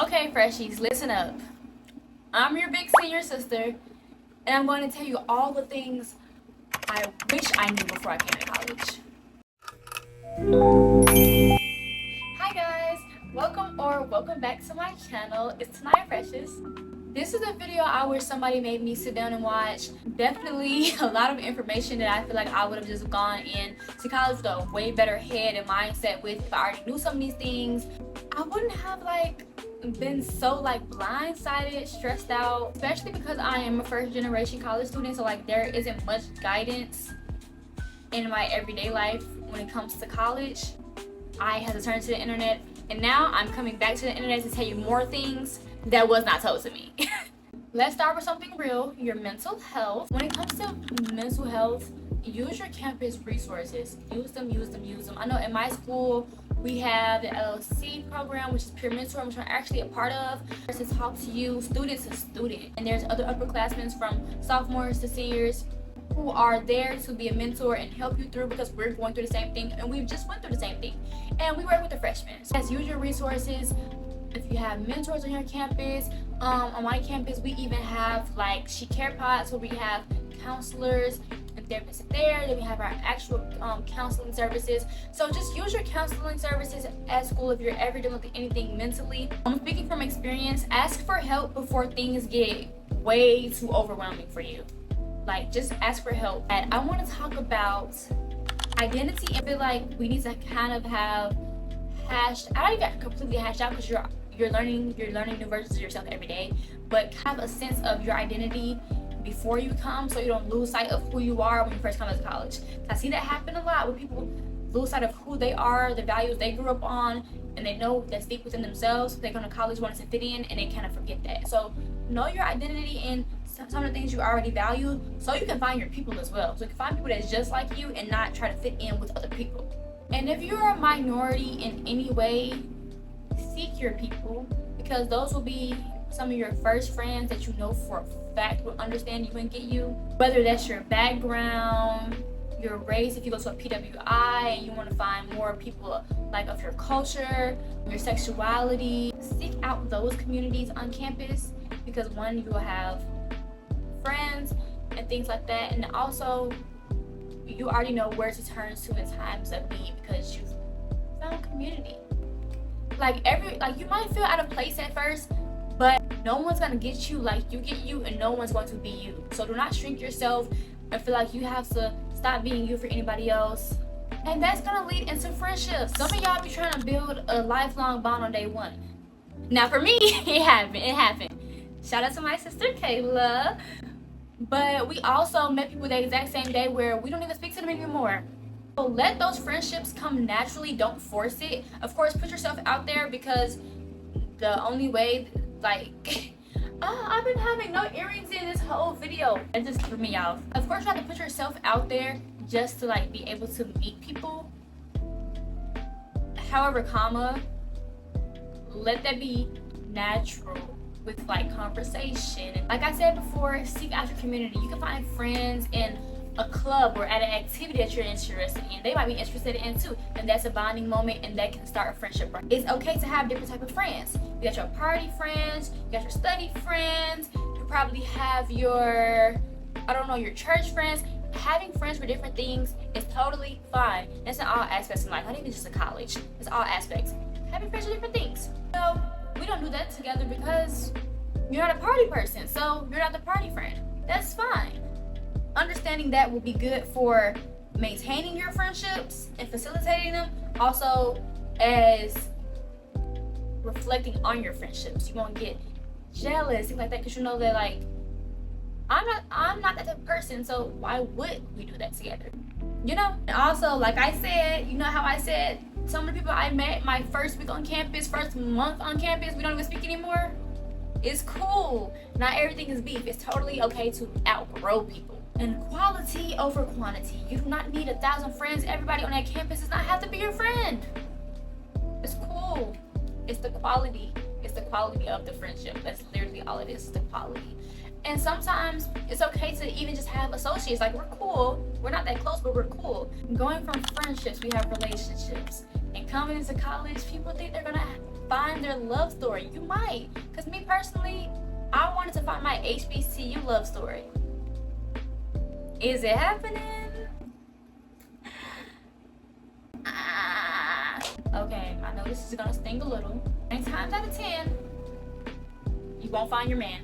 Okay, freshies, listen up. I'm your big senior sister, and I'm going to tell you all the things I wish I knew before I came to college. Hi guys, welcome back to my channel. It's Taniya Precious. This is a video I wish somebody made me sit down and watch. Definitely a lot of information that I feel like I would have just gone in to college with a way better head and mindset with. If I already knew some of these things, I wouldn't have been so blindsided, stressed out, especially because I am a first generation college student, so there isn't much guidance in my everyday life when it comes to college. I had to turn to the internet, and now I'm coming back to the internet to tell you more things that was not told to me. Let's start with something real, your mental health. When it comes to mental health, use your campus resources. Use them. I know in my school, we have the LLC program, which is peer mentor, which I'm actually a part of. To talk to you, student to student. And there's other upperclassmen from sophomores to seniors who are there to be a mentor and help you through, because we're going through the same thing and we just went through the same thing. And we work with the freshmen. So use your resources. If you have mentors on your campus, on my campus, we even have care pods where we have counselors and therapists there. Then we have our actual counseling services. So just use your counseling services at school if you're ever dealing with anything mentally. I'm speaking from experience. Ask for help before things get way too overwhelming for you. Just ask for help. And I want to talk about identity. I feel like we need to kind of have I don't even completely hashed out, because you're learning new versions of yourself every day, but have a sense of your identity before you come, so you don't lose sight of who you are when you first come to college. I see that happen a lot, where people lose sight of who they are, the values they grew up on, and they know that's deep within themselves. They come to college wanting to fit in, and they kind of forget that. So know your identity and some of the things you already value, so you can find your people as well. So you can find people that's just like you and not try to fit in with other people. And if you're a minority in any way, seek your people, because those will be some of your first friends that you know for a fact will understand you and get you. Whether that's your background, your race, if you go to a PWI and you want to find more people of your culture, your sexuality, seek out those communities on campus, because one, you will have friends and things like that, and also you already know where to turn to in times of need, because you've found community. You might feel out of place at first, but no one's gonna get you like you get you, and no one's going to be you. So do not shrink yourself and feel like you have to stop being you for anybody else. And that's gonna lead into friendships. Some of y'all be trying to build a lifelong bond on day one. Now for me, it happened. Shout out to my sister Kayla. But we also met people the exact same day where we don't even speak to them anymore. So let those friendships come naturally. Don't force it. Of course, put yourself out there, because the only way, I've been having no earrings in this whole video. It just threw me off. Of course, you have to put yourself out there just to be able to meet people. However, let that be natural with conversation. Like I said before, seek out your community. You can find friends in a club or at an activity that you're interested in. They might be interested in too, and that's a bonding moment, and that can start a friendship. It's okay to have different type of friends. You got your party friends, you got your study friends, you probably have your church friends. Having friends for different things is totally fine. That's in all aspects in life, not even just in college. It's all aspects. Having friends for different things. So we don't do that together because you're not a party person, so you're not the party friend. That's fine. Understanding that will be good for maintaining your friendships and facilitating them, also as reflecting on your friendships. You won't get jealous, things like that, because you know that I'm not that type of person, so why would we do that together? And also, like I said, you know how I said some of the people I met my first week on campus, first month on campus, we don't even speak anymore? It's cool. Not everything is beef. It's totally okay to outgrow people. And quality over quantity. You do not need 1,000 friends. Everybody on that campus does not have to be your friend. It's cool. It's the quality. It's the quality of the friendship. That's literally all it is the quality. And sometimes it's okay to even just have associates. We're cool. We're not that close, but we're cool. Going from friendships, we have relationships. And coming into college, people think they're gonna find their love story. You might. Because me personally, I wanted to find my HBCU love story. Is it happening? Okay, I know this is gonna sting a little. 9 times out of 10, you won't find your man.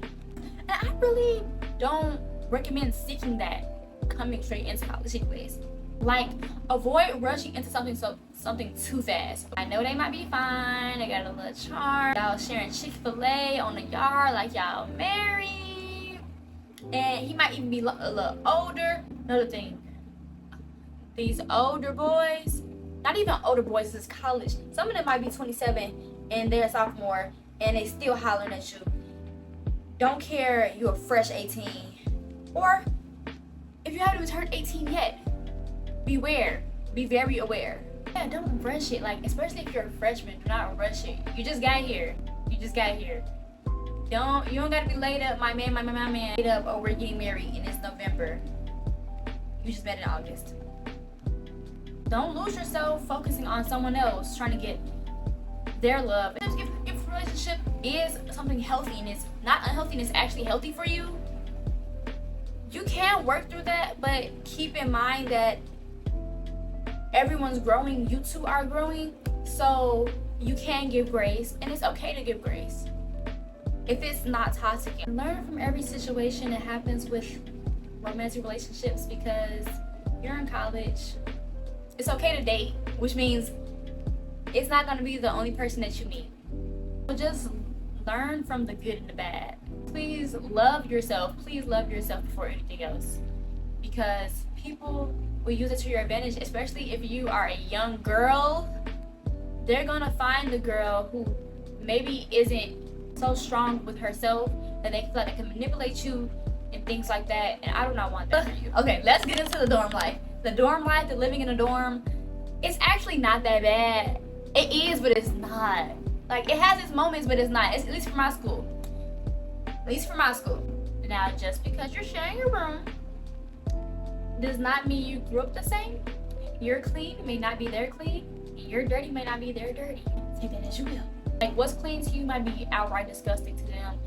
And I really don't recommend seeking that coming straight into college anyways. Like, avoid rushing into something too fast. I know they might be fine, they got a little charm, y'all sharing Chick-fil-A on the yard like y'all married, and he might even be a little older. Another thing, these older boys, not even older boys, this is college. Some of them might be 27 and they're a sophomore and they still hollering at you. Don't care you're a fresh 18. Or if you haven't even turned 18 yet, beware. Be very aware. Yeah, don't rush it. Like, especially if you're a freshman, do not rush it. You just got here. You just got here. You don't gotta be laid up, my man, laid up, oh, we're getting married and it's November. You just met in August. Don't lose yourself focusing on someone else, trying to get their love. If a relationship is something healthy and it's not unhealthy and it's actually healthy for you, you can work through that, but keep in mind that everyone's growing, you two are growing, so you can give grace, and it's okay to give grace if it's not toxic. Learn from every situation that happens with romantic relationships, because you're in college. It's okay to date, which means it's not going to be the only person that you meet. So just learn from the good and the bad. Please love yourself. Please love yourself before anything else, because people will use it to your advantage, especially if you are a young girl. They're gonna find the girl who maybe isn't so strong with herself that they feel like they can manipulate you and things like that, and I do not want that for you. Okay, let's get into the dorm life. The dorm life, the living in a dorm, it's actually not that bad. It is, but it's not. Like, it has its moments, but it's not. It's, at least for my school. At least for my school. Now, just because you're sharing your room does not mean you grew up the same. Your clean may not be their clean, and your dirty may not be their dirty. Take that as you will. Like, what's clean to you might be outright disgusting to them.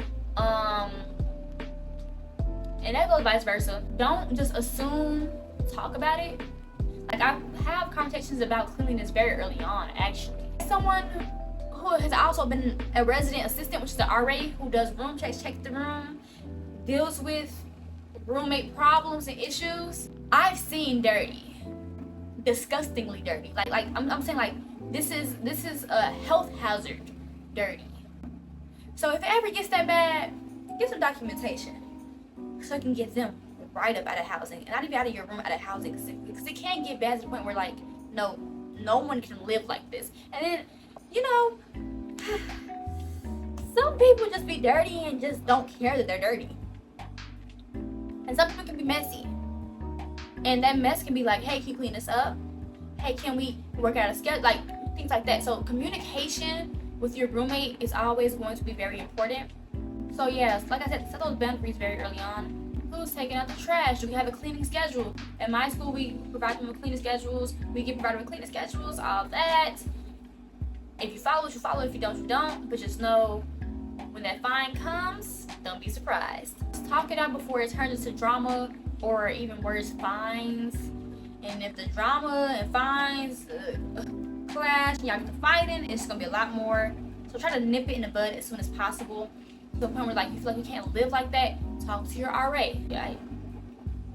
And that goes vice versa. Don't just assume, talk about it. Like, I have conversations about cleanliness very early on, actually. Someone who has also been a resident assistant, which is the RA, who does room checks, checks the room, deals with roommate problems and issues. I've seen dirty, disgustingly dirty. Like I'm saying, like, this is a health hazard dirty. So if it ever gets that bad, get some documentation so I can get them right up out of housing, and not even out of your room, out of housing, because it can get bad to the point where, like, no one can live like this. And then, you know, some people just be dirty and just don't care that they're dirty. And some people can be messy, and that mess can be like, hey, can you clean this up? Hey, can we work out a schedule? Like, things like that. So communication with your roommate is always going to be very important. So yes, like I said, set those boundaries very early on. Who's taking out the trash? Do we have a cleaning schedule? At my school, we provide them with cleaning schedules. We get provided with cleaning schedules, all that. If you follow it, you follow. If you don't, you don't. But just know, when that fine comes, don't be surprised. Just talk it out before it turns into drama, or even worse, fines. And if the drama and fines clash, y'all get to fighting, it's gonna be a lot more. So try to nip it in the bud as soon as possible. To the point where, like, you feel like you can't live like that, talk to your RA. Right?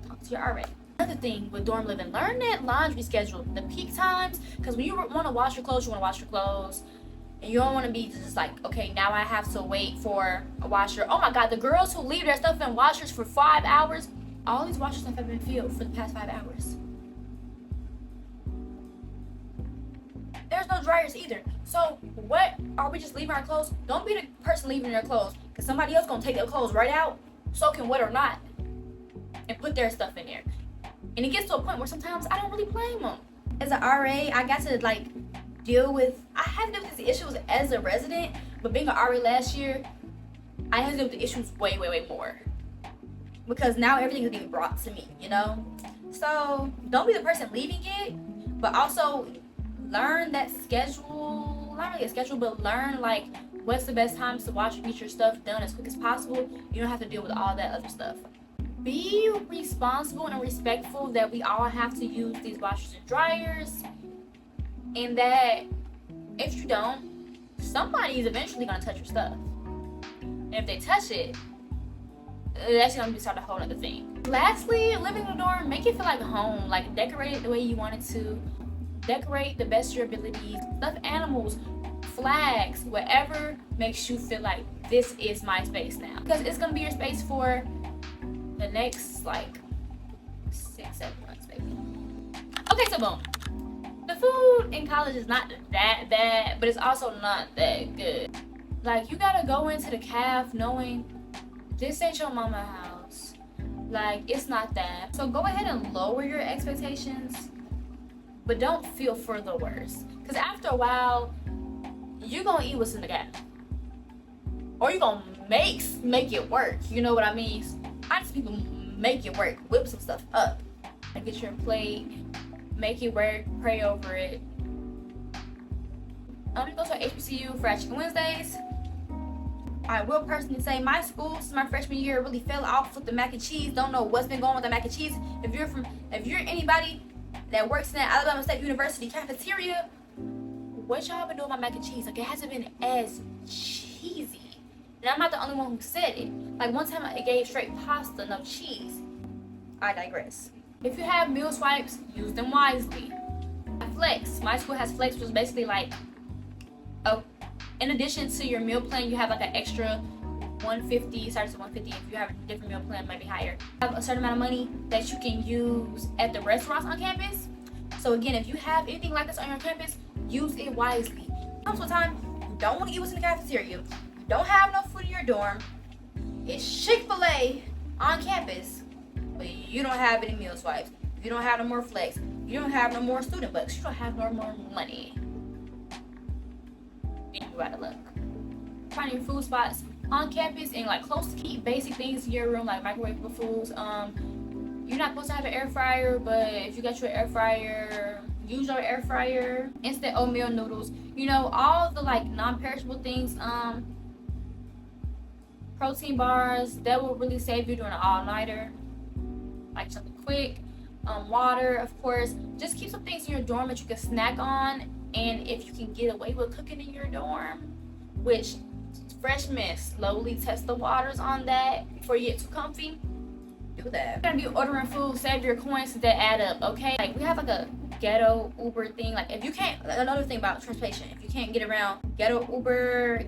Talk to your RA. Another thing with dorm living, learn that laundry schedule, the peak times, because when you want to wash your clothes, you want to wash your clothes, and you don't want to be just like, okay, now I have to wait for a washer. Oh my God, the girls who leave their stuff in washers for 5 hours, all these washers have been filled for the past 5 hours. There's no dryers either. So what, are we just leaving our clothes? Don't be the person leaving their clothes, because somebody else gonna take their clothes right out, soaking wet or not, and put their stuff in there. And it gets to a point where sometimes I don't really blame them. As an RA, I got to, like, deal with, I had to deal with these issues as a resident, but being an RA last year, I had to deal with the issues way more, because now everything is being brought to me, you know? So don't be the person leaving it, but also learn that schedule not really a schedule, but learn like what's the best times to wash and get your stuff done as quick as possible. You don't have to deal with all that other stuff. Be responsible and respectful that we all have to use these washers and dryers, and that if you don't, somebody is eventually gonna touch your stuff. And if they touch it, that's gonna start a whole other thing. Lastly, living in the dorm, make it feel like home. Like decorate it the way you want it to. Decorate the best of your abilities. Stuff animals, flags, whatever makes you feel like this is my space now. Because it's gonna be your space for the next like 6-7 months, maybe. Okay, so boom. The food in college is not that bad, but it's also not that good. Like, you gotta go into the caf knowing this ain't your mama house. Like, it's not that. So go ahead and lower your expectations, but don't feel for the worst. Because after a while, you're gonna eat what's in the caf. Or you're gonna make it work. You know what I mean? Honest people make it work. Whip some stuff up. And get your plate. Make it work. Pray over it. I'm gonna go to HBCU for Chicken Wednesdays. I will personally say my school, since my freshman year, really fell off with the mac and cheese. Don't know what's been going on with the mac and cheese. If you're anybody that works in the Alabama State University cafeteria, what y'all been doing with my mac and cheese? Like, it hasn't been as cheesy. And I'm not the only one who said it. Like, one time I gave straight pasta, no cheese. I digress. If you have meal swipes, use them wisely. Flex. My school has Flex, which is basically like, in addition to your meal plan, you have like an extra 150, starts at 150. If you have a different meal plan, might be higher. You have a certain amount of money that you can use at the restaurants on campus. So again, if you have anything like this on your campus, use it wisely. Comes to a time you don't want to eat what's in the cafeteria. You don't have no food in your dorm. It's Chick-fil-A on campus, but you don't have any meal swipes. You don't have no more Flex. You don't have no more student bucks. You don't have no more money. You out of luck. Finding your food spots on campus and like close to keep basic things in your room, like microwavable foods. You're not supposed to have an air fryer, but if you got your air fryer, use your air fryer. Instant oatmeal noodles. You know, all the like non-perishable things. Protein bars that will really save you during an all-nighter. Like something quick. Water, of course. Just keep some things in your dorm that you can snack on. And if you can get away with cooking in your dorm, which freshmen slowly test the waters on that before you get too comfy, do that. You're gonna be ordering food, save your coins that add up, okay? Like, we have like a ghetto Uber thing. Like, if you can't, another thing about transportation, if you can't get around, ghetto Uber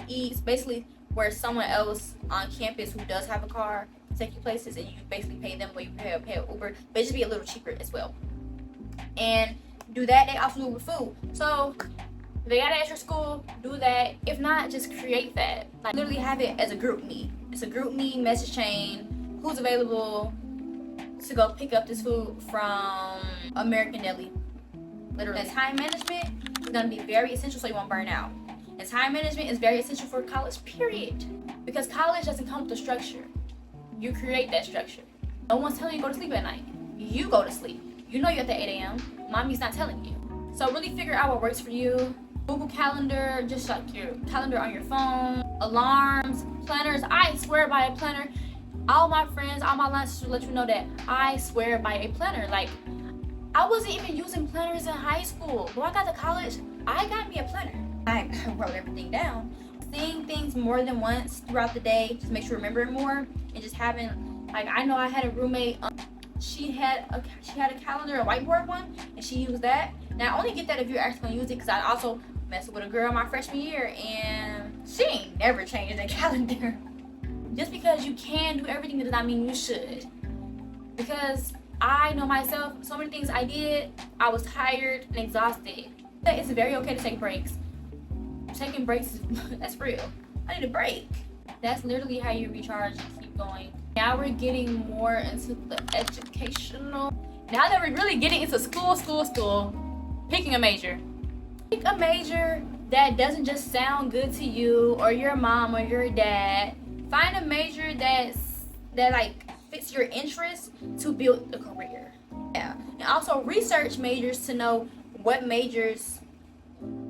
Eats, basically where someone else on campus who does have a car can take you places and you basically pay them what you pay an Uber, but it just be a little cheaper as well. And do that. They also do it with food. So if they got it at your school, do that. If not, just create that. Like, literally have it as a group me. It's a group me message chain. Who's available to go pick up this food from American Deli? Literally. And time management is gonna be very essential so you won't burn out. And time management is very essential for college, period. Because college doesn't come with a structure. You create that structure. No one's telling you to go to sleep at night. You go to sleep. You know you're at the 8 a.m. Mommy's not telling you. So really figure out what works for you. Google Calendar, just like your calendar on your phone. Alarms, planners. I swear by a planner. All my friends, all my lunches will let you know that I swear by a planner. Like, I wasn't even using planners in high school. When I got to college, I got me a planner. I wrote everything down. Seeing things more than once throughout the day just makes you remember it more. And just having, like, I know I had a roommate. She had a calendar, a whiteboard one, and she used that. Now, I only get that if you're actually gonna use it, because I also messed with a girl my freshman year, and she ain't never changed that calendar. Just because you can do everything does not mean you should. Because I know myself, so many things I did, I was tired and exhausted. It's very okay to take breaks. Taking breaks, that's real. I need a break. That's literally how you recharge and keep going. Now we're getting more into the educational. Now that we're really getting into school, picking a major. Pick a major that doesn't just sound good to you or your mom or your dad. Find a major that like fits your interests to build a career. Yeah. And also research majors to know what majors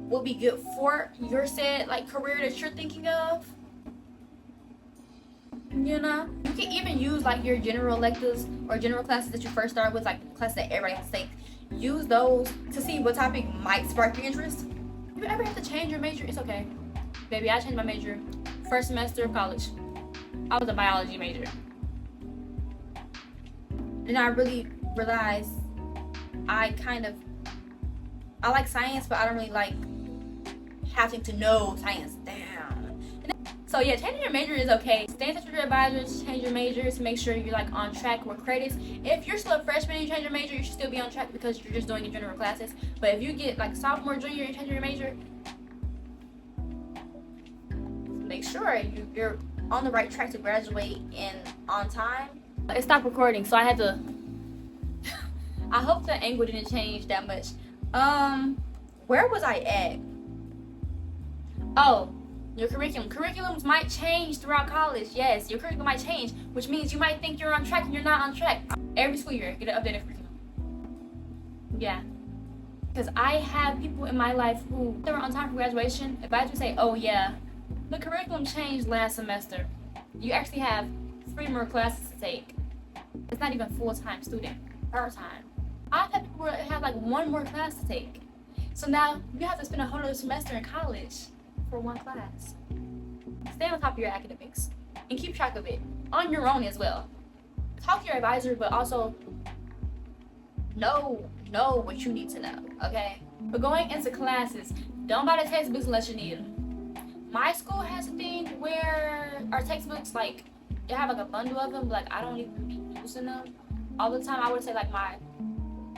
will be good for your said like career that you're thinking of. You know, you can even use like your general electives or general classes that you first start with, like classes that everybody has to take. Use those to see what topic might spark your interest. If you ever have to change your major, it's okay. Baby, I changed my major first semester of college. I was a biology major. And I really realized I like science, but I don't really like having to know science. Damn. So yeah, changing your major is okay. Stay in touch with your advisors, change your majors, make sure you're like on track with credits. If you're still a freshman and you change your major, you should still be on track because you're just doing your general classes. But if you get like sophomore, junior, and change your major, make sure you're on the right track to graduate and on time. It stopped recording, so I had to I hope the angle didn't change that much. Where was I at? Oh, your curriculum. Curriculums might change throughout college. Yes, your curriculum might change, which means you might think you're on track and you're not on track. Every school year, get an updated curriculum. Yeah. Because I have people in my life who they were on time for graduation. If I just say, oh yeah, the curriculum changed last semester, you actually have 3 more classes to take. It's not even full-time student, part-time. I've had people that have like 1 more class to take. So now you have to spend a whole other semester in college for 1 class. Stay on top of your academics and keep track of it on your own as well. Talk to your advisor, but also know what you need to know, okay? But going into classes, don't buy the textbooks unless you need them. My school has a thing where our textbooks, like, they have like a bundle of them, but like I don't even be using them all the time. I would say like my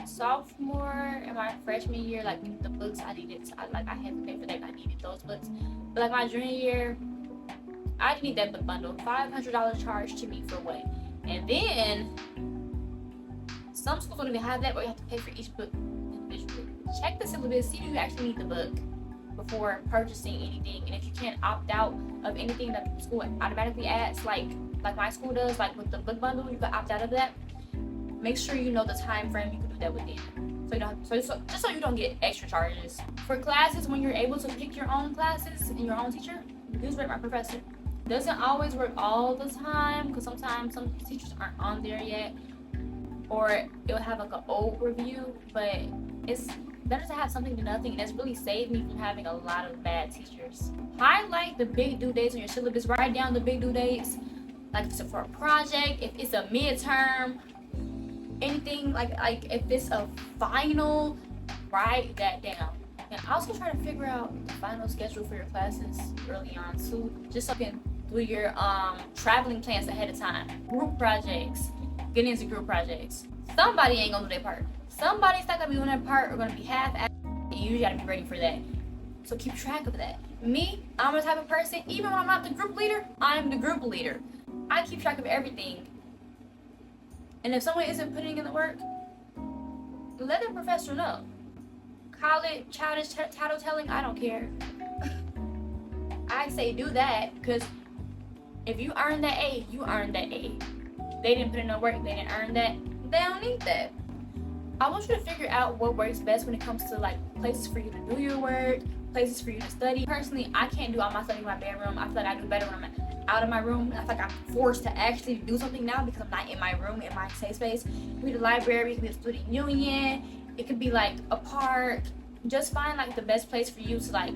sophomore and my freshman year, like the books I needed, I had to pay for that. I needed those books. But like my junior year, I didn't need that book bundle. $500 charged to me for what? And then some schools don't even have that, where you have to pay for each book individually. Check the syllabus, see if you actually need the book before purchasing anything. And if you can't opt out of anything that the school automatically adds, like my school does, like with the book bundle, you can opt out of that. Make sure you know the time frame you can do that within, so you don't, just so you don't get extra charges. For classes, when you're able to pick your own classes and your own teacher, use Rate My Professor. Doesn't always work all the time, because sometimes some teachers aren't on there yet, or it'll have like an old review. But it's better to have something than nothing, and it's really saved me from having a lot of bad teachers. Highlight the big due dates on your syllabus. Write down the big due dates, like if it's for a project, if it's a midterm, anything like if it's a final, write that down. And also try to figure out the final schedule for your classes early on too, just so you can do your traveling plans ahead of time. Group projects, get into group projects. Somebody ain't gonna do their part. Somebody's not gonna be doing their part or gonna be half-assed, and you gotta be ready for that. So keep track of that. Me, I'm the type of person, even when I'm not the group leader, I'm the group leader. I keep track of everything. And if someone isn't putting in the work, let the professor know. Call it childish title telling, I don't care. I say do that, because if you earn that A, you earned that A. They didn't put in no work, they didn't earn that, they don't need that. I want you to figure out what works best when it comes to like places for you to do your work, places for you to study. Personally, I can't do all my study in my bedroom. I feel like I do better when I'm out of my room. I feel like I'm forced to actually do something now because I'm not in my room, in my safe space. It could be the library, it could be a student union, it could be like a park. Just find like the best place for you to like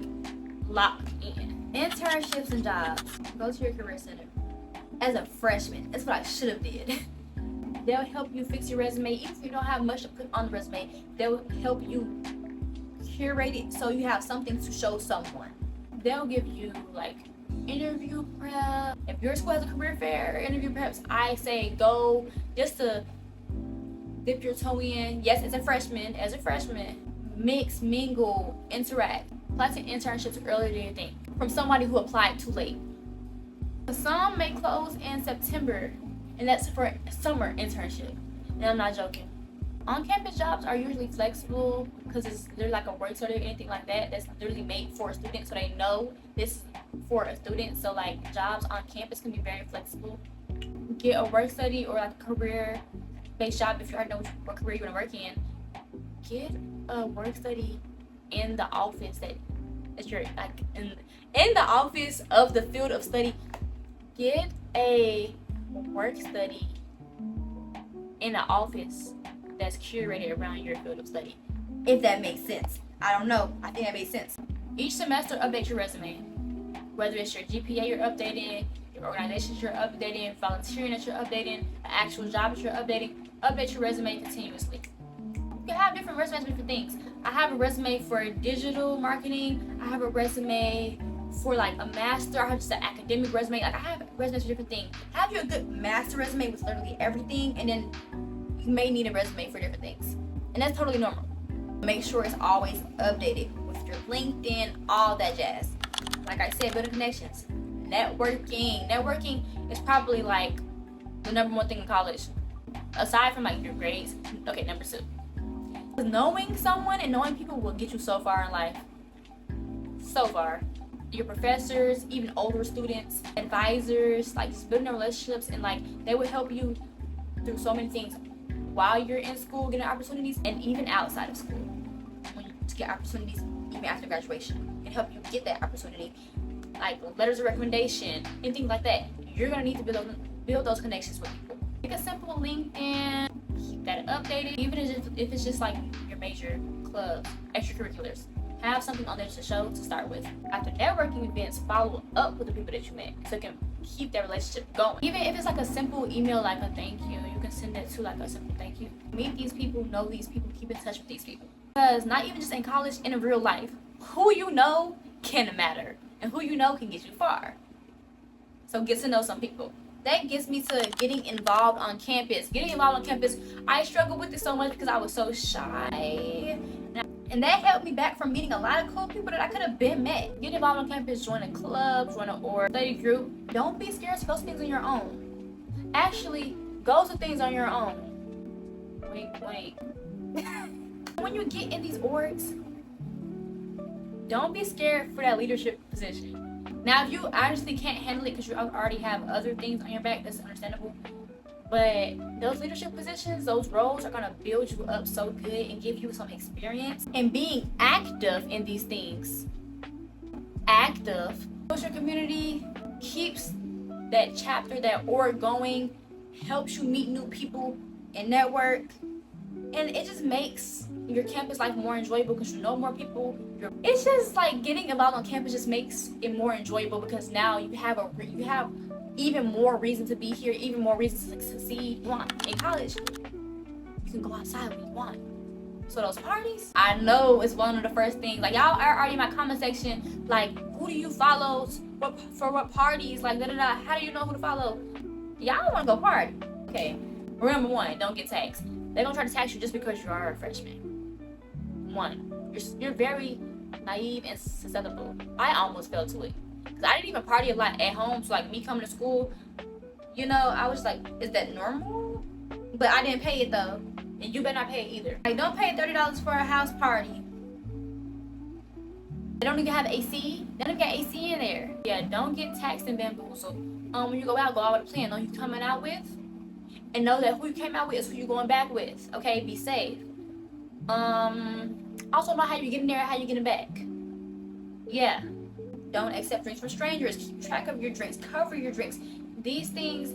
lock in. Internships and jobs. Go to your career center. As a freshman, that's what I should have did. They'll help you fix your resume. Even if you don't have much to put on the resume, they'll help you curate it so you have something to show someone. They'll give you like interview prep. If your school has a career fair or interview preps, I say go just to dip your toe in. Yes, as a freshman, mix, mingle, interact. Apply to internships earlier than you think from somebody who applied too late. Some may close in September, and that's for summer internship. And I'm not joking. On-campus jobs are usually flexible because there's like a work study or anything like that that's literally made for a student, so they know this is for a student. So like jobs on campus can be very flexible. Get a work study or like a career-based job if you already know what career you want to work in. Get a work study in the office that that you're like in the office of the field of study. Get a work study in an office that's curated around your field of study. If that makes sense. I don't know. I think that makes sense. Each semester, update your resume. Whether it's your GPA you're updating, your organizations you're updating, volunteering that you're updating, an actual job that you're update your resume continuously. You have different resumes for different things. I have a resume for digital marketing. I have a resume for like a master. I have just an academic resume. Like I have resumes for different things. Have you a good master resume with literally everything, and then you may need a resume for different things. And that's totally normal. Make sure it's always updated with your LinkedIn, all that jazz. Like I said, building connections. Networking is probably like the number one thing in college. Aside from like your grades. Okay, number 2. Knowing someone and knowing people will get you so far in life. So far. Your professors, even older students, advisors, like just building relationships, and like they will help you through so many things while you're in school, getting opportunities, and even outside of school, when you get opportunities even after graduation, and help you get that opportunity, like letters of recommendation and things like that. You're gonna need to build those connections with people. Make a simple LinkedIn, keep that updated, even if it's just like your major clubs, extracurriculars. Have something on there to show to start with. After networking events, follow up with the people that you met so you can keep that relationship going. Even if it's like a simple email, like a thank you can send it to like a simple thank you. Meet these people, know these people, keep in touch with these people. Because not even just in college, in real life, who you know can matter, and who you know can get you far. So get to know some people. That gets me to getting involved on campus. I struggled with it so much because I was so shy. And that held me back from meeting a lot of cool people that I could have been met. Get involved on campus, join a club, join an or study group. Don't be scared to go to things on your own. Actually, go to things on your own. Wait. When you get in these orgs, don't be scared for that leadership position. Now, if you honestly can't handle it because you already have other things on your back, that's understandable. But those leadership positions, those roles are going to build you up so good and give you some experience. And being active in these things, social community keeps that chapter, that org going, helps you meet new people and network. And it just makes your campus life more enjoyable because you know more people. It's just like getting involved on campus just makes it more enjoyable because now you have even more reason to be here, even more reasons to succeed. In college, you can go outside when you want. So those parties, I know it's one of the first things. Like y'all are already in my comment section, like who do you follow? For what parties? Like da. How do you know who to follow? Y'all want to go party? Okay. Remember 1, don't get taxed. They're gonna try to tax you just because you are a freshman. 1, you're very naive and susceptible. I almost fell to it. Cause I didn't even party a lot at home, so like me coming to school, I was like, is that normal? But I didn't pay it though, and you better not pay it either. Like, don't pay $30 for a house party. They don't even have AC. They don't even got AC in there. Yeah, don't get taxed and bamboozled. When you go out with a plan. Know who you coming out with, and know that who you came out with is who you going back with. Okay, be safe. Also know how you're getting there and how you're getting back. Yeah. Don't accept drinks from strangers. Keep track of your drinks. Cover your drinks. These things,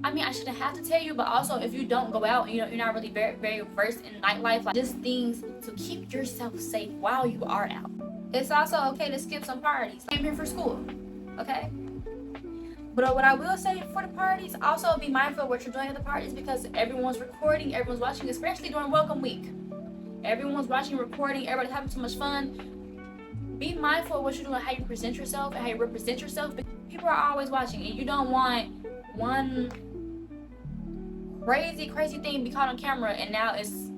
I shouldn't have to tell you, but also if you don't go out and you're not really very, very versed in nightlife, like just things to keep yourself safe while you are out. It's also okay to skip some parties. I'm here for school, okay? But what I will say for the parties, also be mindful of what you're doing at the parties because everyone's recording, everyone's watching, especially during welcome week. Everyone's watching, recording, everybody's having so much fun. Be mindful of what you're doing, how you present yourself, and how you represent yourself. People are always watching, and you don't want one crazy thing to be caught on camera, and now it's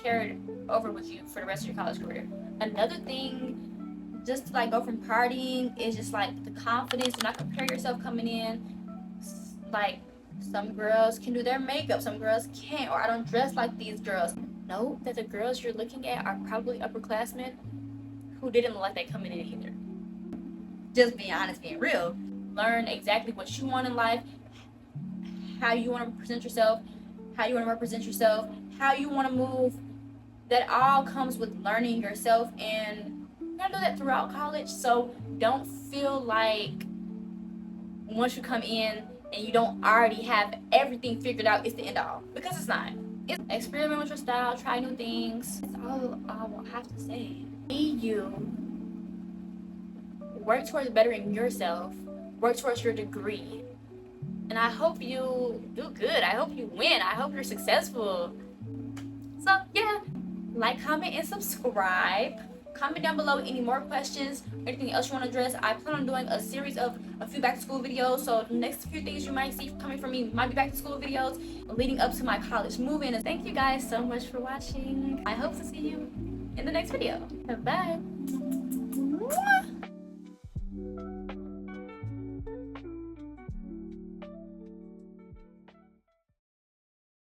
carried over with you for the rest of your college career. Another thing, just to like go from partying, is just like the confidence. Do not compare yourself coming in. Like some girls can do their makeup, some girls can't, or I don't dress like these girls. Know that the girls you're looking at are probably upperclassmen who didn't look like they coming in either. Just being honest, being real. Learn exactly what you want in life, how you want to present yourself, how you want to represent yourself, how you want to move. That all comes with learning yourself and You're gonna do that throughout college, so don't feel like once you come in and you don't already have everything figured out, it's the end all, because it's not. It's experiment with your style, try new things. That's all I will have to say. Be you. Work towards bettering yourself. Work towards your degree. And I hope you do good. I hope you win. I hope you're successful. So yeah, like, comment, and subscribe. Comment down below any more questions, anything else you want to address. I plan on doing a series of a few back to school videos, so the next few things you might see coming from me might be back to school videos leading up to my college move-in. And thank you guys so much for watching. I hope to see you in the next video. Bye.